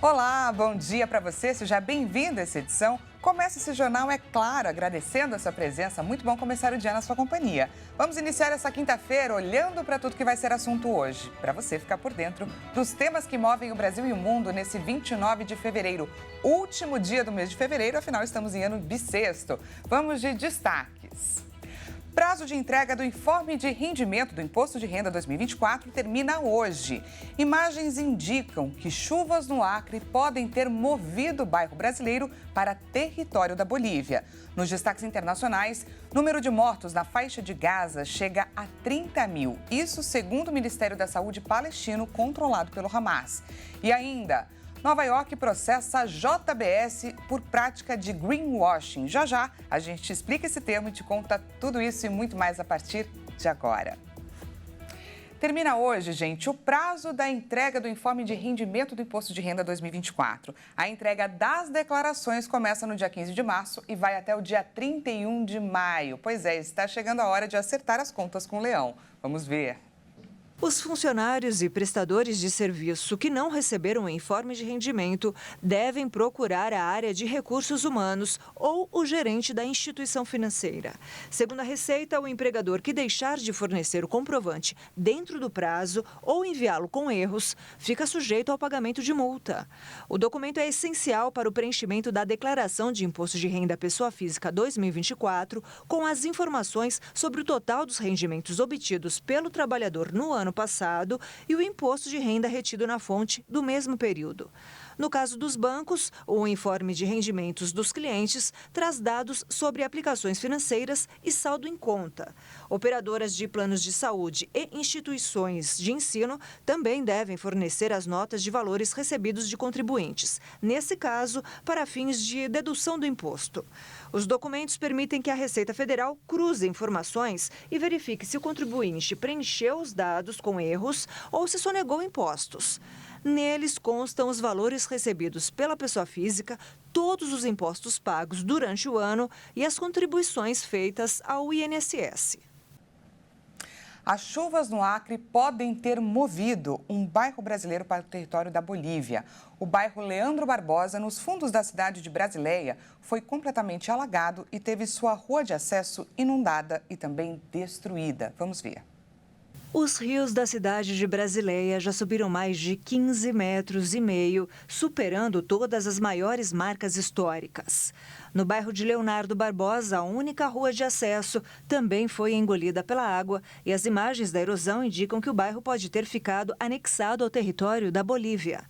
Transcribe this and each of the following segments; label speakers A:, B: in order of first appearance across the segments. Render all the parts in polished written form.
A: Olá, bom dia para você, seja bem-vindo a essa edição. Começa esse jornal, é claro, agradecendo a sua presença. Muito bom começar o dia na sua companhia. Vamos iniciar essa quinta-feira olhando para tudo que vai ser assunto hoje, para você ficar por dentro dos temas que movem o Brasil e o mundo nesse 29 de fevereiro, último dia do mês de fevereiro, afinal estamos em ano bissexto. Vamos de destaques. Prazo de entrega do informe de rendimento do Imposto de Renda 2024 termina hoje. Imagens indicam que chuvas no Acre podem ter movido o bairro brasileiro para território da Bolívia. Nos destaques internacionais, número de mortos na faixa de Gaza chega a 30 mil. Isso segundo o Ministério da Saúde palestino, controlado pelo Hamas. E ainda, Nova York processa a JBS por prática de greenwashing. Já já a gente explica esse termo e te conta tudo isso e muito mais a partir de agora. Termina hoje, gente, o prazo da entrega do informe de rendimento do Imposto de Renda 2024. A entrega das declarações começa no dia 15 de março e vai até o dia 31 de maio. Pois é, está chegando a hora de acertar as contas com o Leão. Vamos ver.
B: Os funcionários e prestadores de serviço que não receberam o informe de rendimento devem procurar a área de recursos humanos ou o gerente da instituição financeira. Segundo a Receita, o empregador que deixar de fornecer o comprovante dentro do prazo ou enviá-lo com erros fica sujeito ao pagamento de multa. O documento é essencial para o preenchimento da Declaração de Imposto de Renda Pessoa Física 2024, com as informações sobre o total dos rendimentos obtidos pelo trabalhador no ano passado e o imposto de renda retido na fonte do mesmo período. No caso dos bancos, o informe de rendimentos dos clientes traz dados sobre aplicações financeiras e saldo em conta. Operadoras de planos de saúde e instituições de ensino também devem fornecer as notas de valores recebidos de contribuintes, nesse caso, para fins de dedução do imposto. Os documentos permitem que a Receita Federal cruze informações e verifique se o contribuinte preencheu os dados com erros ou se sonegou impostos. Neles constam os valores recebidos pela pessoa física, todos os impostos pagos durante o ano e as contribuições feitas ao INSS.
A: As chuvas no Acre podem ter movido um bairro brasileiro para o território da Bolívia. O bairro Leandro Barbosa, nos fundos da cidade de Brasileia, foi completamente alagado e teve sua rua de acesso inundada e também destruída. Vamos ver.
B: Os rios da cidade de Brasileia já subiram mais de 15,5 metros, superando todas as maiores marcas históricas. No bairro de Leonardo Barbosa, a única rua de acesso também foi engolida pela água e as imagens da erosão indicam que o bairro pode ter ficado anexado ao território da Bolívia.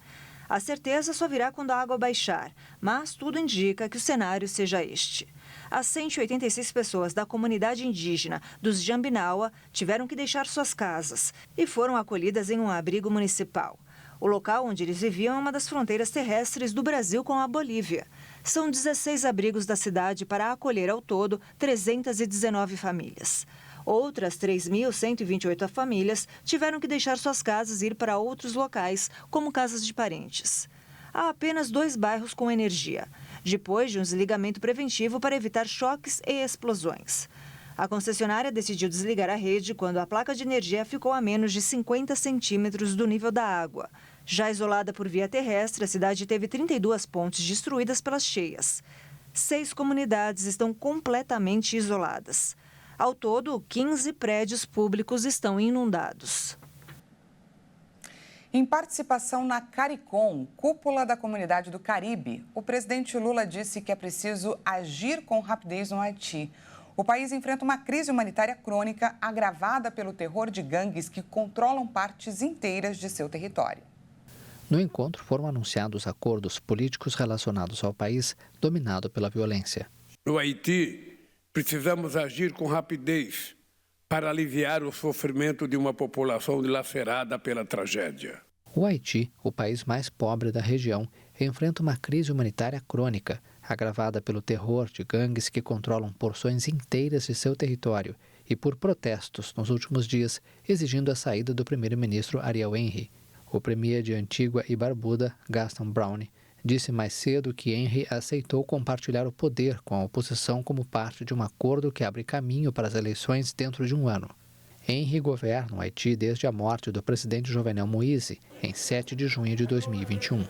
B: A certeza só virá quando a água baixar, mas tudo indica que o cenário seja este. As 186 pessoas da comunidade indígena dos Jambinawa tiveram que deixar suas casas e foram acolhidas em um abrigo municipal. O local onde eles viviam é uma das fronteiras terrestres do Brasil com a Bolívia. São 16 abrigos da cidade para acolher ao todo 319 famílias. Outras 3.128 famílias tiveram que deixar suas casas e ir para outros locais, como casas de parentes. Há apenas 2 bairros com energia, depois de um desligamento preventivo para evitar choques e explosões. A concessionária decidiu desligar a rede quando a placa de energia ficou a menos de 50 centímetros do nível da água. Já isolada por via terrestre, a cidade teve 32 pontes destruídas pelas cheias. 6 comunidades estão completamente isoladas. Ao todo, 15 prédios públicos estão inundados.
A: Em participação na CARICOM, cúpula da Comunidade do Caribe, o presidente Lula disse que é preciso agir com rapidez no Haiti. O país enfrenta uma crise humanitária crônica agravada pelo terror de gangues que controlam partes inteiras de seu território.
C: No encontro foram anunciados acordos políticos relacionados ao país dominado pela violência.
D: No Haiti, precisamos agir com rapidez para aliviar o sofrimento de uma população dilacerada pela tragédia.
C: O Haiti, o país mais pobre da região, enfrenta uma crise humanitária crônica, agravada pelo terror de gangues que controlam porções inteiras de seu território e por protestos nos últimos dias exigindo a saída do primeiro-ministro Ariel Henry. O premier de Antigua e Barbuda, Gaston Browne, disse mais cedo que Henry aceitou compartilhar o poder com a oposição como parte de um acordo que abre caminho para as eleições dentro de um ano. Henry governa o Haiti desde a morte do presidente Jovenel Moïse, em 7 de junho de 2021.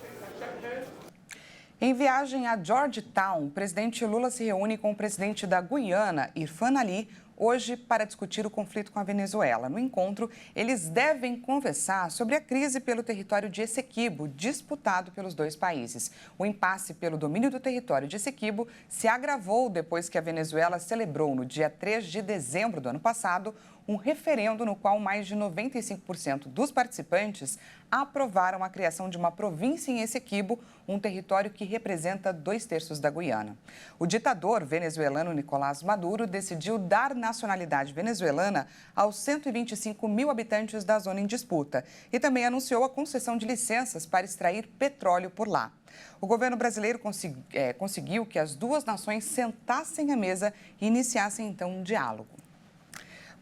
A: Em viagem a Georgetown, o presidente Lula se reúne com o presidente da Guiana, Irfan Ali, hoje para discutir o conflito com a Venezuela. No encontro, eles devem conversar sobre a crise pelo território de Essequibo, disputado pelos dois países. O impasse pelo domínio do território de Essequibo se agravou depois que a Venezuela celebrou, no dia 3 de dezembro do ano passado, um referendo no qual mais de 95% dos participantes aprovaram a criação de uma província em Essequibo, um território que representa 2/3 da Guiana. O ditador venezuelano Nicolás Maduro decidiu dar nacionalidade venezuelana aos 125 mil habitantes da zona em disputa e também anunciou a concessão de licenças para extrair petróleo por lá. O governo brasileiro conseguiu que as duas nações sentassem à mesa e iniciassem então um diálogo.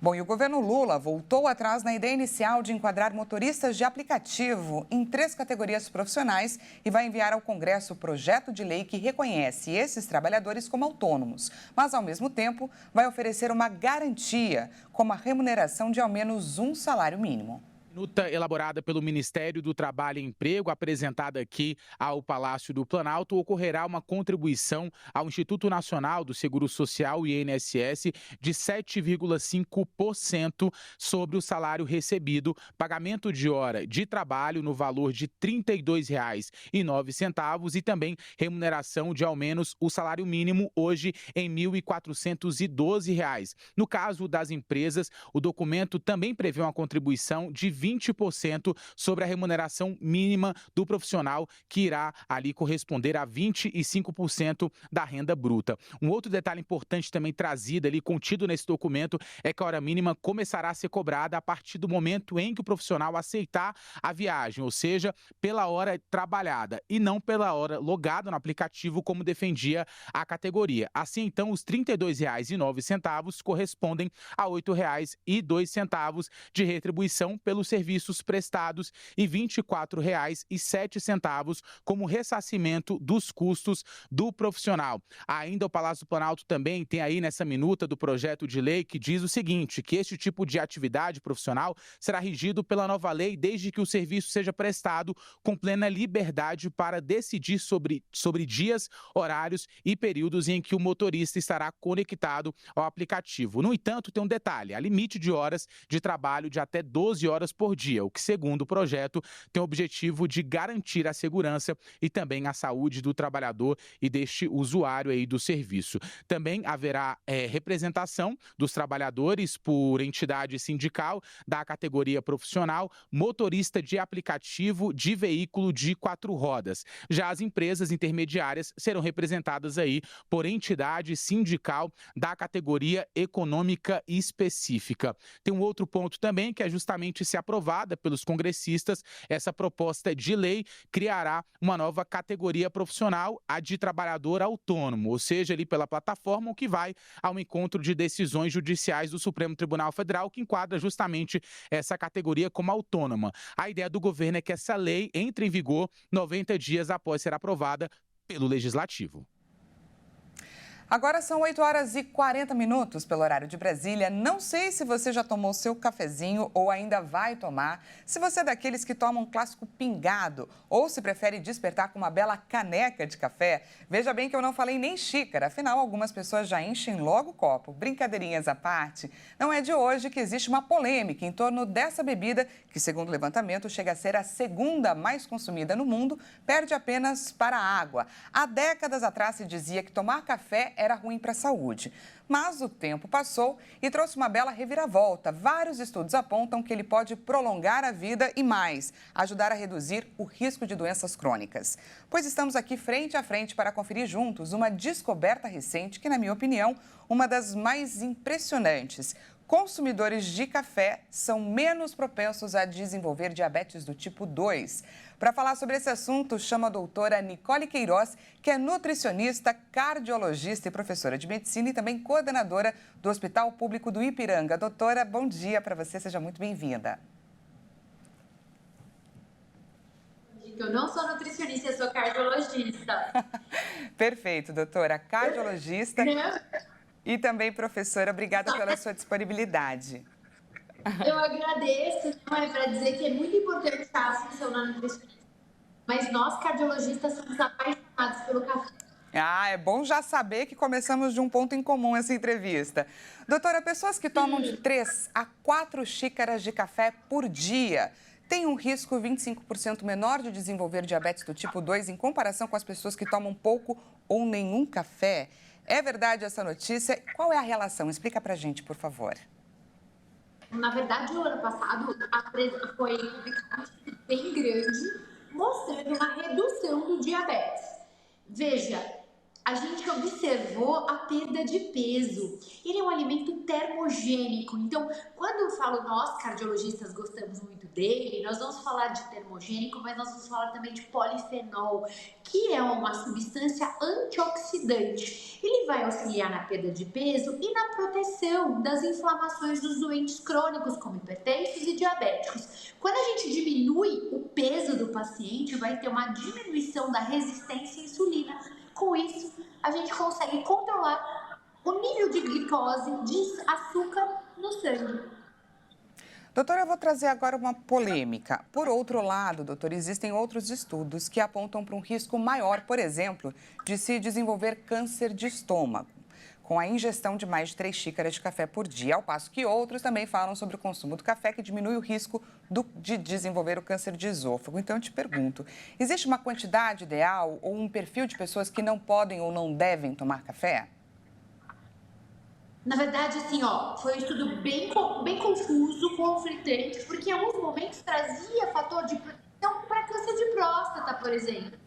A: Bom, e o governo Lula voltou atrás na ideia inicial de enquadrar motoristas de aplicativo em 3 categorias profissionais e vai enviar ao Congresso o projeto de lei que reconhece esses trabalhadores como autônomos, mas, ao mesmo tempo, vai oferecer uma garantia, como a remuneração de ao menos um salário mínimo.
E: Minuta elaborada pelo Ministério do Trabalho e Emprego, apresentada aqui ao Palácio do Planalto, ocorrerá uma contribuição ao Instituto Nacional do Seguro Social, INSS, de 7,5% sobre o salário recebido, pagamento de hora de trabalho no valor de R$ 32,09 e também remuneração de ao menos o salário mínimo, hoje em R$ 1.412. No caso das empresas, o documento também prevê uma contribuição de 20% sobre a remuneração mínima do profissional, que irá ali corresponder a 25% da renda bruta. Um outro detalhe importante também trazido ali, contido nesse documento, é que a hora mínima começará a ser cobrada a partir do momento em que o profissional aceitar a viagem, ou seja, pela hora trabalhada e não pela hora logada no aplicativo, como defendia a categoria. Assim, então, os R$ 32,09 correspondem a R$ 8,02 de retribuição pelos serviços prestados e R$ 24,07 como ressarcimento dos custos do profissional. Ainda o Palácio do Planalto também tem aí nessa minuta do projeto de lei que diz o seguinte, que este tipo de atividade profissional será regido pela nova lei desde que o serviço seja prestado com plena liberdade para decidir sobre dias, horários e períodos em que o motorista estará conectado ao aplicativo. No entanto, tem um detalhe, há limite de horas de trabalho de até 12 horas por dia, o que, segundo o projeto, tem o objetivo de garantir a segurança e também a saúde do trabalhador e deste usuário aí do serviço. Também haverá representação dos trabalhadores por entidade sindical da categoria profissional, motorista de aplicativo de veículo de 4 rodas. Já as empresas intermediárias serão representadas aí por entidade sindical da categoria econômica específica. Tem um outro ponto também que é justamente se aprovada pelos congressistas, essa proposta de lei criará uma nova categoria profissional, a de trabalhador autônomo, ou seja, ali pela plataforma, o que vai ao encontro de decisões judiciais do Supremo Tribunal Federal, que enquadra justamente essa categoria como autônoma. A ideia do governo é que essa lei entre em vigor 90 dias após ser aprovada pelo Legislativo.
A: Agora são 8h40 pelo horário de Brasília. Não sei se você já tomou seu cafezinho ou ainda vai tomar, se você é daqueles que tomam um clássico pingado ou se prefere despertar com uma bela caneca de café. Veja bem que eu não falei nem xícara, afinal algumas pessoas já enchem logo o copo. Brincadeirinhas à parte, não é de hoje que existe uma polêmica em torno dessa bebida que, segundo o levantamento, chega a ser a segunda mais consumida no mundo, perde apenas para a água. Há décadas atrás se dizia que tomar café era ruim para a saúde. Mas o tempo passou e trouxe uma bela reviravolta. Vários estudos apontam que ele pode prolongar a vida e mais, ajudar a reduzir o risco de doenças crônicas. Pois estamos aqui frente a frente para conferir juntos uma descoberta recente que, na minha opinião, uma das mais impressionantes. Consumidores de café são menos propensos a desenvolver diabetes do tipo 2. Para falar sobre esse assunto, chamo a doutora Nicole Queiroz, que é nutricionista, cardiologista e professora de medicina e também coordenadora do Hospital Público do Ipiranga. Doutora, bom dia para você, seja muito bem-vinda.
F: Eu não sou nutricionista, eu sou cardiologista.
A: Perfeito, doutora, cardiologista e também professora. Obrigada pela sua disponibilidade.
F: Eu agradeço, para dizer que é muito importante a atenção na nutricionista. Mas nós, cardiologistas, somos apaixonados apaixonados pelo café.
A: Ah, é bom já saber que começamos de um ponto em comum essa entrevista. Doutora, pessoas que tomam de 3 a 4 xícaras de café por dia têm um risco 25% menor de desenvolver diabetes do tipo 2 em comparação com as pessoas que tomam pouco ou nenhum café. É verdade essa notícia? Qual é a relação? Explica pra gente, por favor.
F: Na verdade, no ano passado, foi um estudo bem grande, mostrando uma redução do diabetes. Veja, a gente observou a perda de peso. Ele é um alimento termogênico. Então, quando eu falo nós, cardiologistas, gostamos muito dele, nós vamos falar de termogênico, mas nós vamos falar também de polifenol, que é uma substância antioxidante. Ele vai auxiliar na perda de peso e na proteção das inflamações dos doentes crônicos, como hipertensos e diabéticos. Quando a gente diminui o peso do paciente, vai ter uma diminuição da resistência à insulina. Com isso, a gente consegue controlar o nível de glicose, de açúcar no sangue.
A: Doutora, eu vou trazer agora uma polêmica. Por outro lado, doutor, existem outros estudos que apontam para um risco maior, por exemplo, de se desenvolver câncer de estômago, com a ingestão de mais de 3 xícaras de café por dia, ao passo que outros também falam sobre o consumo do café, que diminui o risco de desenvolver o câncer de esôfago. Então, eu te pergunto, existe uma quantidade ideal ou um perfil de pessoas que não podem ou não devem tomar café?
F: Na verdade, assim, foi um estudo bem confuso, conflitante, porque em alguns momentos trazia fator de proteção para câncer de próstata, por exemplo.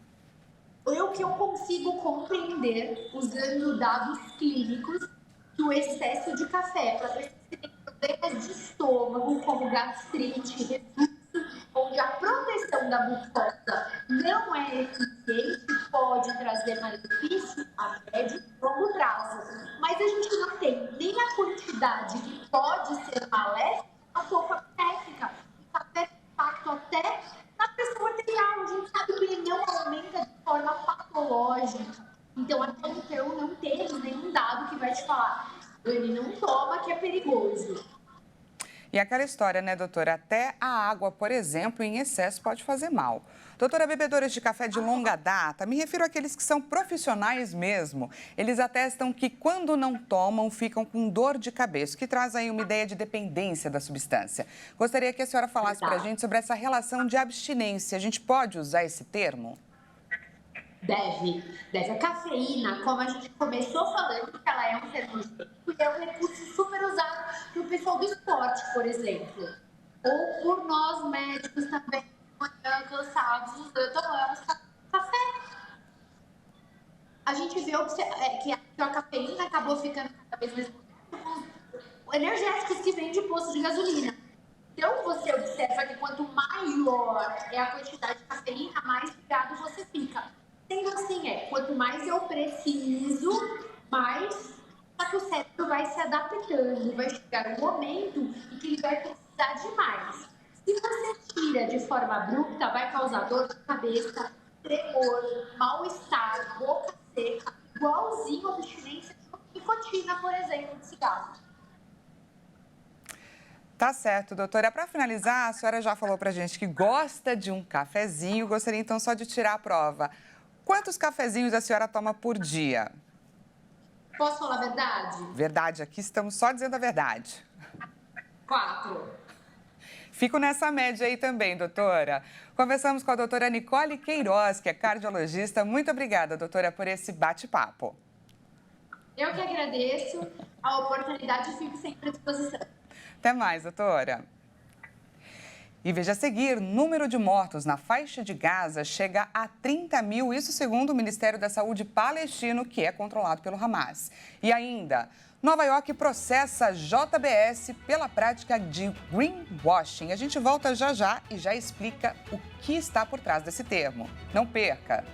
F: O que eu consigo compreender, usando dados clínicos, do excesso de café para pessoas que têm problemas de estômago, como gastrite, refluxo, onde a proteção da mucosa não é eficiente, pode trazer malefício a médio e longo prazo. Mas a gente não tem nem a quantidade que pode ser maléfica, um pouco benéfica. O café tem impacto até na pressão arterial. A gente sabe que ele não aumenta de forma patológica. Então, até então, não teve nenhum dado que vai te falar, ele não toma, que é perigoso.
A: E aquela história, né, doutora? Até a água, por exemplo, em excesso pode fazer mal. Doutora, bebedores de café de longa data, me refiro àqueles que são profissionais mesmo. Eles atestam que quando não tomam, ficam com dor de cabeça, o que traz aí uma ideia de dependência da substância. Gostaria que a senhora falasse para a gente sobre essa relação de abstinência. A gente pode usar esse termo?
F: Deve. A cafeína, como a gente começou falando, que ela é um termogênico e é um recurso super usado pelo pessoal do esporte, por exemplo. Ou por nós médicos também, cansados, tomamos café. A gente vê que a cafeína acabou ficando cada vez mais com energéticos que vêm de posto de gasolina. Então, você observa que quanto maior é a quantidade de cafeína, mais ligado você fica. Sendo assim, quanto mais eu preciso, mais só que o cérebro vai se adaptando, vai chegar um momento em que ele vai precisar de mais. Se você tira de forma abrupta, vai causar dor de cabeça, tremor, mal-estar, boca seca, igualzinho a abstinência de nicotina, por exemplo, de cigarro.
A: Tá certo, doutora. Para finalizar, a senhora já falou pra gente que gosta de um cafezinho. Gostaria então só de tirar a prova. Quantos cafezinhos a senhora toma por dia?
F: Posso falar a verdade?
A: Verdade, aqui estamos só dizendo a verdade.
F: 4.
A: Fico nessa média aí também, doutora. Conversamos com a doutora Nicole Queiroz, que é cardiologista. Muito obrigada, doutora, por esse bate-papo.
F: Eu que agradeço a oportunidade e fico sempre à disposição.
A: Até mais, doutora. E veja a seguir, número de mortos na faixa de Gaza chega a 30 mil, isso segundo o Ministério da Saúde palestino, que é controlado pelo Hamas. E ainda, Nova York processa JBS pela prática de greenwashing. A gente volta já já e já explica o que está por trás desse termo. Não perca!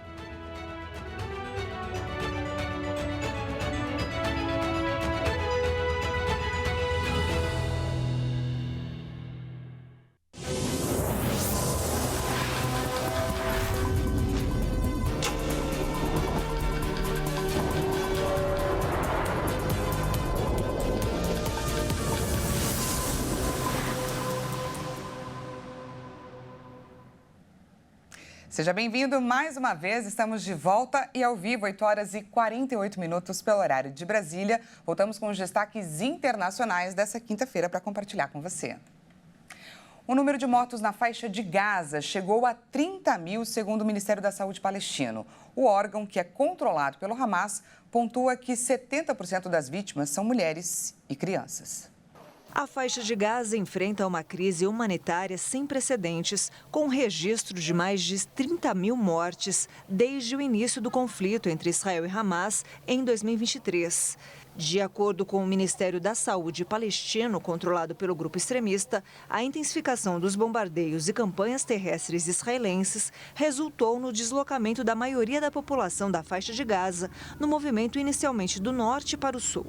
A: Seja bem-vindo mais uma vez, estamos de volta e ao vivo, 8 horas e 48 minutos pelo horário de Brasília. Voltamos com os destaques internacionais dessa quinta-feira para compartilhar com você. O número de mortos na faixa de Gaza chegou a 30 mil, segundo o Ministério da Saúde palestino. O órgão, que é controlado pelo Hamas, pontua que 70% das vítimas são mulheres e crianças.
B: A faixa de Gaza enfrenta uma crise humanitária sem precedentes, com registro de mais de 30 mil mortes desde o início do conflito entre Israel e Hamas em 2023. De acordo com o Ministério da Saúde palestino, controlado pelo grupo extremista, a intensificação dos bombardeios e campanhas terrestres israelenses resultou no deslocamento da maioria da população da faixa de Gaza, no movimento inicialmente do norte para o sul.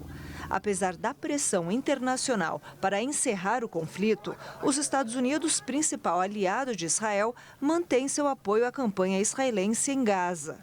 B: Apesar da pressão internacional para encerrar o conflito, os Estados Unidos, principal aliado de Israel, mantém seu apoio à campanha israelense em Gaza.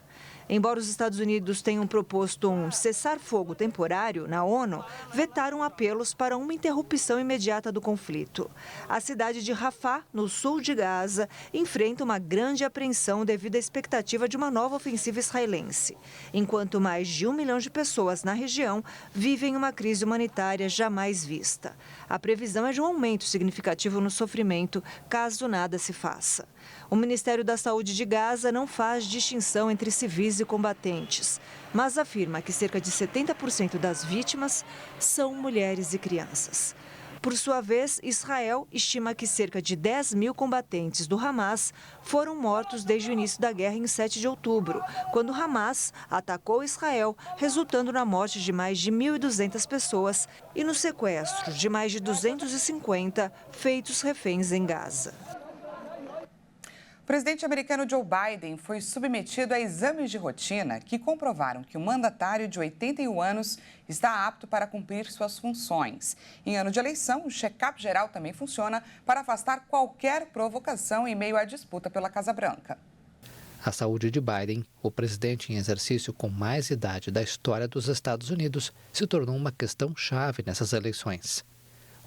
B: Embora os Estados Unidos tenham proposto um cessar-fogo temporário na ONU, vetaram apelos para uma interrupção imediata do conflito. A cidade de Rafah, no sul de Gaza, enfrenta uma grande apreensão devido à expectativa de uma nova ofensiva israelense, enquanto mais de 1 milhão de pessoas na região vivem uma crise humanitária jamais vista. A previsão é de um aumento significativo no sofrimento, caso nada se faça. O Ministério da Saúde de Gaza não faz distinção entre civis e combatentes, mas afirma que cerca de 70% das vítimas são mulheres e crianças. Por sua vez, Israel estima que cerca de 10 mil combatentes do Hamas foram mortos desde o início da guerra em 7 de outubro, quando Hamas atacou Israel, resultando na morte de mais de 1.200 pessoas e no sequestro de mais de 250 feitos reféns em Gaza.
A: O presidente americano Joe Biden foi submetido a exames de rotina que comprovaram que o mandatário de 81 anos está apto para cumprir suas funções. Em ano de eleição, o check-up geral também funciona para afastar qualquer provocação em meio à disputa pela Casa Branca.
C: A saúde de Biden, o presidente em exercício com mais idade da história dos Estados Unidos, se tornou uma questão chave nessas eleições.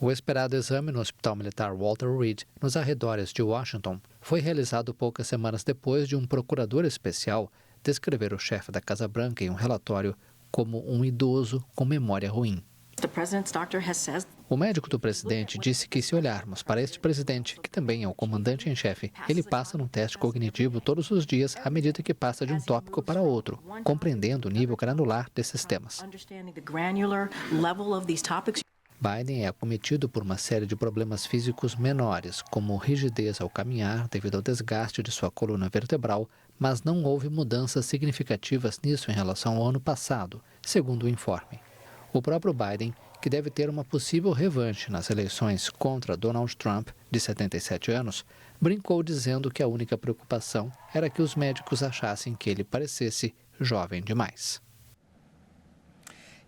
C: O esperado exame no Hospital Militar Walter Reed, nos arredores de Washington, foi realizado poucas semanas depois de um procurador especial descrever o chefe da Casa Branca em um relatório como um idoso com memória ruim. O médico do presidente disse que se olharmos para este presidente, que também é o comandante em chefe, ele passa num teste cognitivo todos os dias à medida que passa de um tópico para outro, compreendendo o nível granular desses temas. Biden é acometido por uma série de problemas físicos menores, como rigidez ao caminhar devido ao desgaste de sua coluna vertebral, mas não houve mudanças significativas nisso em relação ao ano passado, segundo o informe. O próprio Biden, que deve ter uma possível revanche nas eleições contra Donald Trump, de 77 anos, brincou dizendo que a única preocupação era que os médicos achassem que ele parecesse jovem demais.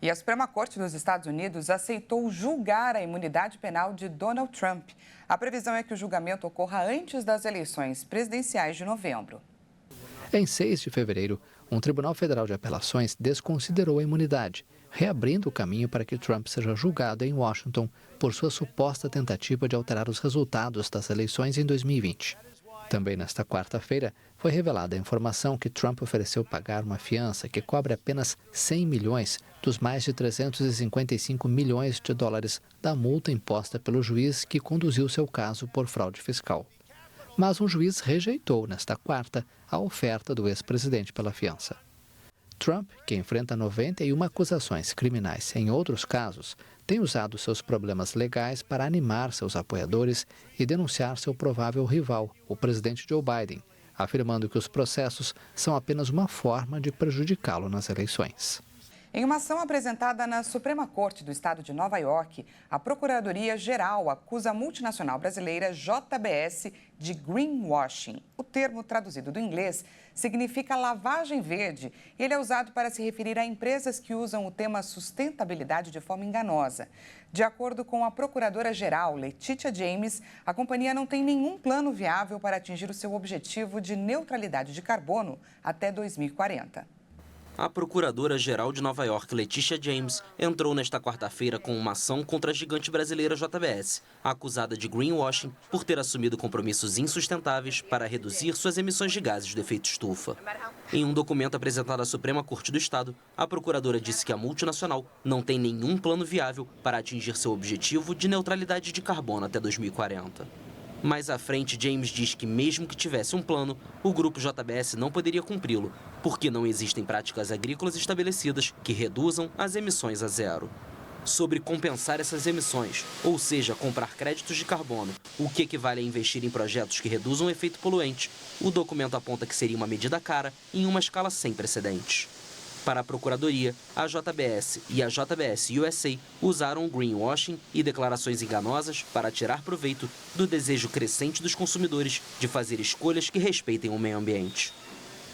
A: E a Suprema Corte dos Estados Unidos aceitou julgar a imunidade penal de Donald Trump. A previsão é que o julgamento ocorra antes das eleições presidenciais de novembro.
C: Em 6 de fevereiro, um Tribunal Federal de Apelações desconsiderou a imunidade, reabrindo o caminho para que Trump seja julgado em Washington por sua suposta tentativa de alterar os resultados das eleições em 2020. Também nesta quarta-feira, foi revelada a informação que Trump ofereceu pagar uma fiança que cobre apenas 100 milhões dos mais de 355 milhões de dólares da multa imposta pelo juiz que conduziu seu caso por fraude fiscal. Mas um juiz rejeitou, nesta quarta, a oferta do ex-presidente pela fiança. Trump, que enfrenta 91 acusações criminais em outros casos, tem usado seus problemas legais para animar seus apoiadores e denunciar seu provável rival, o presidente Joe Biden, afirmando que os processos são apenas uma forma de prejudicá-lo nas eleições.
A: Em uma ação apresentada na Suprema Corte do Estado de Nova York, a Procuradoria-Geral acusa a multinacional brasileira JBS de greenwashing. O termo traduzido do inglês significa lavagem verde e ele é usado para se referir a empresas que usam o tema sustentabilidade de forma enganosa. De acordo com a Procuradora-Geral Letitia James, a companhia não tem nenhum plano viável para atingir o seu objetivo de neutralidade de carbono até 2040.
G: A procuradora-geral de Nova York, Letitia James, entrou nesta quarta-feira com uma ação contra a gigante brasileira JBS, acusada de greenwashing por ter assumido compromissos insustentáveis para reduzir suas emissões de gases do efeito estufa. Em um documento apresentado à Suprema Corte do Estado, a procuradora disse que a multinacional não tem nenhum plano viável para atingir seu objetivo de neutralidade de carbono até 2040. Mais à frente, James diz que mesmo que tivesse um plano, o grupo JBS não poderia cumpri-lo, porque não existem práticas agrícolas estabelecidas que reduzam as emissões a zero. Sobre compensar essas emissões, ou seja, comprar créditos de carbono, o que equivale a investir em projetos que reduzam o efeito poluente, o documento aponta que seria uma medida cara em uma escala sem precedentes. Para a Procuradoria, a JBS e a JBS USA usaram o greenwashing e declarações enganosas para tirar proveito do desejo crescente dos consumidores de fazer escolhas que respeitem o meio ambiente.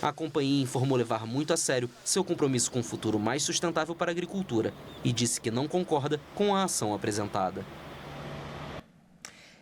G: A companhia informou levar muito a sério seu compromisso com um futuro mais sustentável para a agricultura e disse que não concorda com a ação apresentada.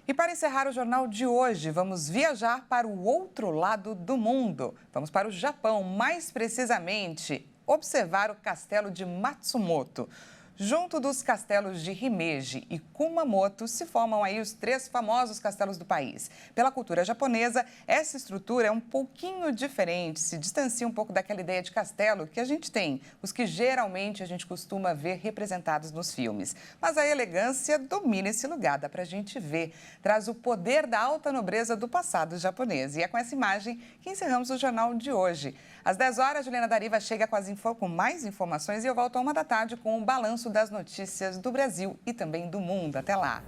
A: E para encerrar o jornal de hoje, vamos viajar para o outro lado do mundo. Vamos para o Japão, mais precisamente observar o castelo de Matsumoto. Junto dos castelos de Himeji e Kumamoto se formam aí os 3 famosos castelos do país. Pela cultura japonesa, essa estrutura é um pouquinho diferente, se distancia um pouco daquela ideia de castelo que a gente tem, os que geralmente a gente costuma ver representados nos filmes. Mas a elegância domina esse lugar, dá pra gente ver. Traz o poder da alta nobreza do passado japonês. E é com essa imagem que encerramos o jornal de hoje. Às 10 horas, Juliana Dariva chega com mais informações e eu volto à 1 da tarde com o balanço das notícias do Brasil e também do mundo. Até lá!